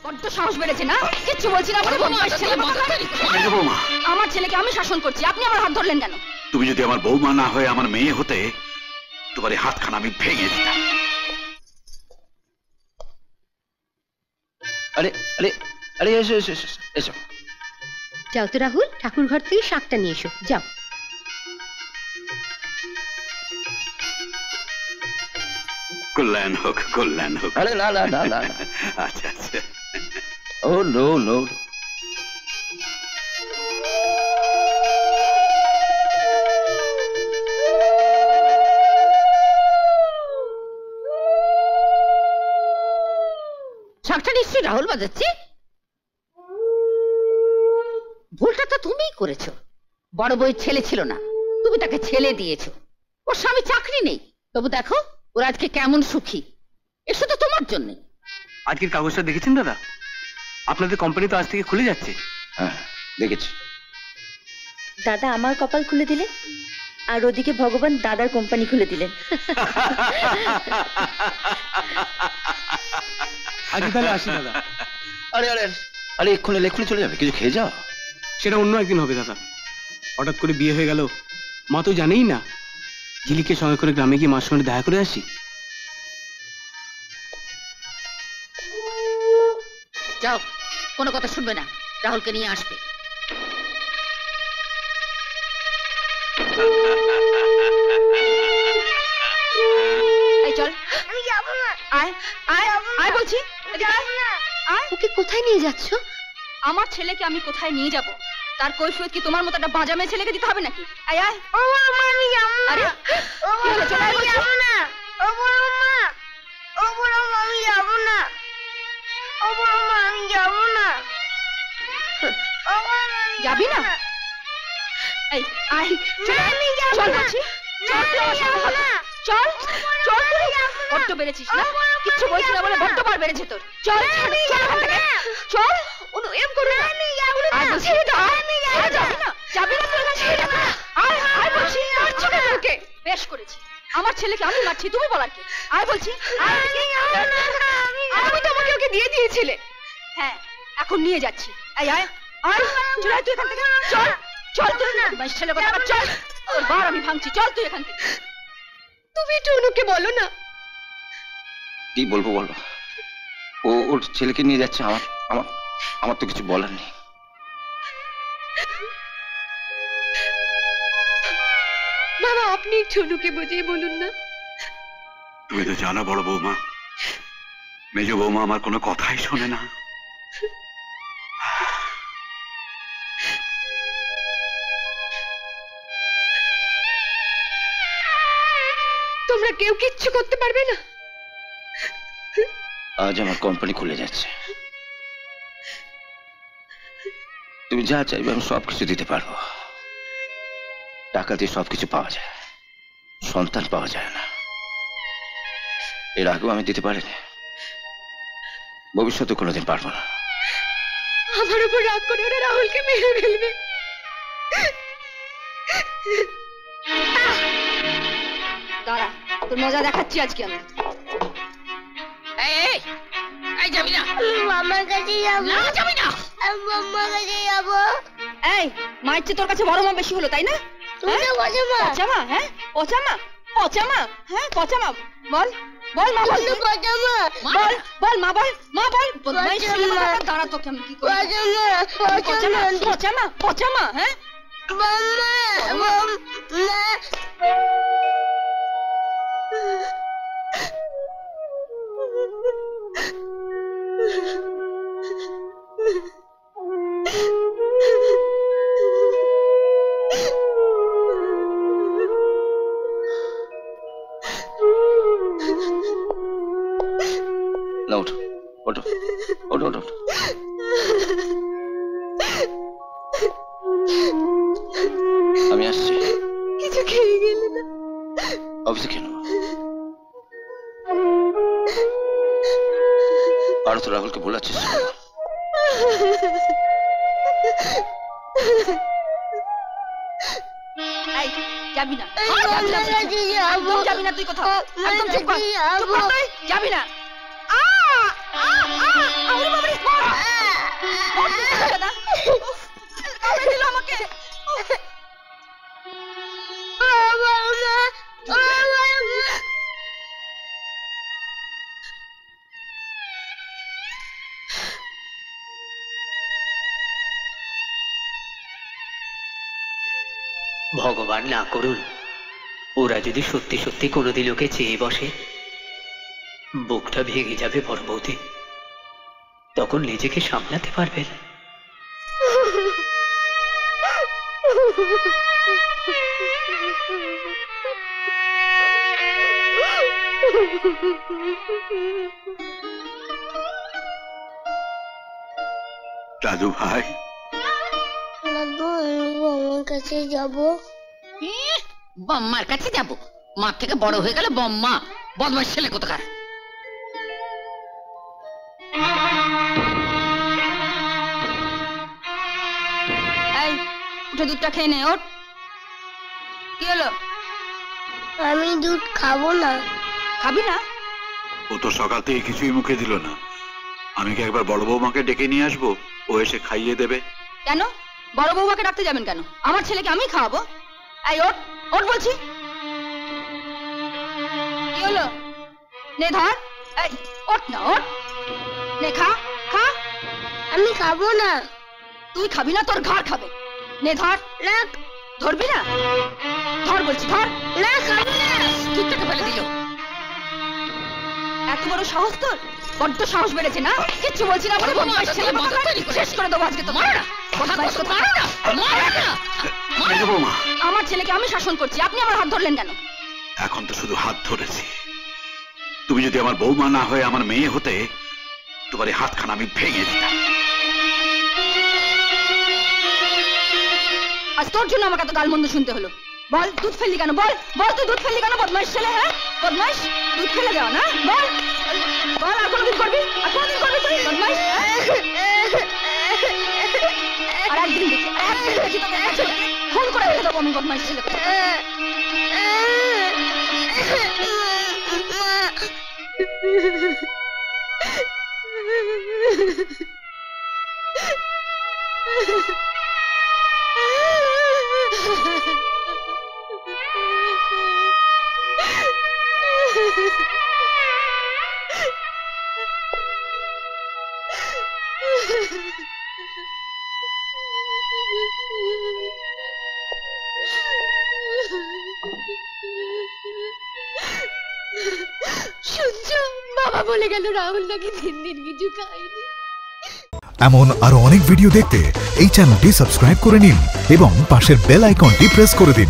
বড্ড সাহস বেড়েছে না? কিচ্ছু বলছি না বলে আমার ছেলেকে আমি শাসন করছি, আপনি আমার হাত ধরলেন কেন? তুমি যদি আমার বৌমা না হয়ে আমার মেয়ে হতে, তোমার এই হাতখানা আমি ভেঙে দিতাম। আরে আরে আরে এসো এসো এসো এসো। যাও তো রাহুল, ঠাকুর ঘর থেকে শাকটা নিয়ে এসো, যাও। কল্যাণ হোক, কল্যাণ হোক। আরে না না না না। আচ্ছা আচ্ছা। ও নো নো। শাকটা নিশ্চয়ই রাহুল বাজাচ্ছে। ভুলটা তো তুমিই করেছো। বড় বউয়ের ছেলে ছিল না, তুমি তাকে ছেলে দিয়েছো। ওর স্বামী চাকরি নেই, তবু দেখো ওর আজকে কেমন সুখী। এসো তো তোমার জন্য। আজকের কাগজটা দেখেছেন দাদা? আপনাদের কোম্পানি তো আজ থেকে খুলে যাচ্ছে। হ্যাঁ দেখেছি। দাদা আমার কপাল খুলে দিলেন, আর ওদিকে ভগবান দাদার কোম্পানি খুলে দিলেন। আজকে তাহলে আসি দাদা। আরে আরে আরে এক্ষুনি চলে যাবে, কিছু খেয়ে যাও। সেটা অন্য একদিন হবে দাদা। হঠাৎ করে বিয়ে হয়ে গেল, মা তো জানেই না। ঝিলিকে সঙ্গে করে গ্রামে গিয়ে মার সঙ্গে দেখা করে আসি। যাও, কোনো কথা শুনবে না, রাহুলকে নিয়ে আসবে। এই চল, আমি যাবো না। আয় আয় আয় বলছি, ওকে কোথায় নিয়ে যাচ্ছ? আমার ছেলেকে আমি কোথায় নিয়ে যাব তার কৈফিয়ত কি তোমার মতো একটা বাজা মেয়ে ছেলেকে দিতে হবে নাকি? আয় আয়। ও মা, আমি যাব না। আরে ও মা, আমি যাব না। ও বড় মা, ও বড় মা, আমি যাব না। ও বড় মা, আমি যাব না। ও মা, যাবি না? এই আয়, আমি যাব না। চল বলছি, চল চল চল। বড্ড বেড়েছিস না? কিচ্ছু বলছিস না বলে বড্ড বার বেড়েছে তোর। চল চল। ওনো এম করো না। আমি যাব না। আয় বলছি, যাবি না? যাবি না তুই? আয় আয় বলছি, মারছো কেন ওকে? বেশ করেছি, আমার ছেলেকে আমি মারছি, তুমি বলার কি? আয় বলছি, আমি তো আমাকে ওকে দিয়ে দিয়েছিলে। হ্যাঁ, এখন নিয়ে যাচ্ছি। আয় আয় আয়, চল তুই এখান থেকে। চল চল তুই না, বাস ছেলে কথা চল। তোর বার আমি ভাঙছি, চল তুই এখান থেকে। তুমি একটু অনুকে বলো না। কি বলবো বলো? ও ওর ছেলেকে নিয়ে যাচ্ছে, আমার তো কিছু বলার নেই। বাবা, আপনি একটু অনুকে বুঝিয়ে বলুন না। তুমি তো জানো বড় বৌমা, মেজ বৌমা আমার কোনো কথাই শোনে না। তোমরা কেউ কিচ্ছু করতে পারবে না। আজ আমার কোম্পানি খুলে যাচ্ছে, তুমি যা চাইবে আমি সবকিছু দিতে পারবো। টাকা দিয়ে সবকিছু পাওয়া যায়, সন্তান পাওয়া যায় না। এর আগেও আমি দিতে পারিনি, ভবিষ্যতে কোনোদিন পারবো না। আমার উপর রাগ করে ওরা রাহুলকে মেরে ফেলবে। দাঁড়া, তোর মজা দেখাচ্ছি আজকে আমি। এই যাবি না? মামার কাছে যাবো। না যাবি না। মামার কাছে যাবো। এই মায়ের চেয়ে তোর কাছে বড় মা বেশি হলো, তাই না? তুমি তো পচামা। পচামা? হ্যাঁ পচামা, পচামা। হ্যাঁ পচামা। বল বল মা, বল পচামা। বল বল মা, বল মা, বল। দাঁড়া, তোকে আমি কি করি? পচামা পচামা পচামা। হ্যাঁ মাম্মা মাম্মা। না ওঠো ওঠো ওঠো ওঠো। আমি আসছি। কিছু খেয়ে গেলে না? অফিসে কেন? আরো তো রাহুলকে বলাচ্ছিস। যাবি না, যাবি না তুই কোথাও। একদম চুপ কর, চুপ কর তুই, যাবি না। ভগবান না করুন ওরা যদি সত্যি সত্যি কোনোদিন ওকে চেয়ে বসে, বুকটা ভেঙে যাবে বড় বৌদি, তখন নিজেকে সামলাতে পারবেন। দাদু ভাই, দাদু আমি বৌমার কাছে যাবো। বম্মার কাছে যাব? মার থেকে বড় হয়ে গেল বম্মা, বদমাশ ছেলে কোথাকার। এই উঠে দুধটা খেয়ে নে, ওঠ। কি হলো? আমি দুধ খাবো না। খাবি না? ও তো সকাল থেকে কিছুই মুখে দিল না। আমি কি একবার বড় বৌমাকে ডেকে নিয়ে আসবো, ও এসে খাইয়ে দেবে? কেন বড় বৌমাকে ডাকতে যাবেন কেন? আমার ছেলেকে আমি খাওয়াবো। এই ওঠ, ওঠ বলছি। কি হলো? নে ধর, এই ওঠ না, ওঠ, নে খা, খা। আমি খাবো না। তুই খাবি না, তোর ঘাড় খাবে। নে ধর। না, ধরবি না? ধর বলছি, ধর। না খাবো না। দুধটাকে ফেলে দিল। এত বড় সাহস তোর? বড্ড সাহস বেড়েছে না? কিচ্ছু বলছি না বলে বদমাইশ ছেলে কোথাকার। শেষ করে দেবো আজকে তো। মারো না, বদমাইশ কোথাকার। মারো না। মেজো বৌমা, আমার ছেলেকে আমি শাসন করছি, আপনি আমার হাত ধরলেন কেন? এখন তো শুধু হাত ধরেছি। তুমি যদি আমার বৌমা না হয়ে আমার মেয়ে হতে, তোমার এই হাতখানা আমি ভেঙে দিতাম। আজ তোর জন্য আমাকে এত গালমন্দ শুনতে হলো। বল দুধ ফেললি কেন? বল বল, তুই দুধ ফেললি কেন? বদমাইশ ছেলে, হ্যাঁ বদমাইশ, দুধ ফেলে দেওয়া না? বল বল, আর কোনোদিন করবি? আর কোনোদিন করবি তুই বদমাইশ? আর একদিন দেখি, একদিন দেখি তোকে এক ছেলেকে ফোন করে রেখে দেবো আমি, বদমাইশ ছেলে। শুনছো, বাবা বলে গেল রাহুল নাকি 3 দিন কিছু খায়নি। এমন আরো অনেক ভিডিও দেখতে এই চ্যানেলটি সাবস্ক্রাইব করে নিন এবং পাশের বেল আইকনটি প্রেস করে দিন।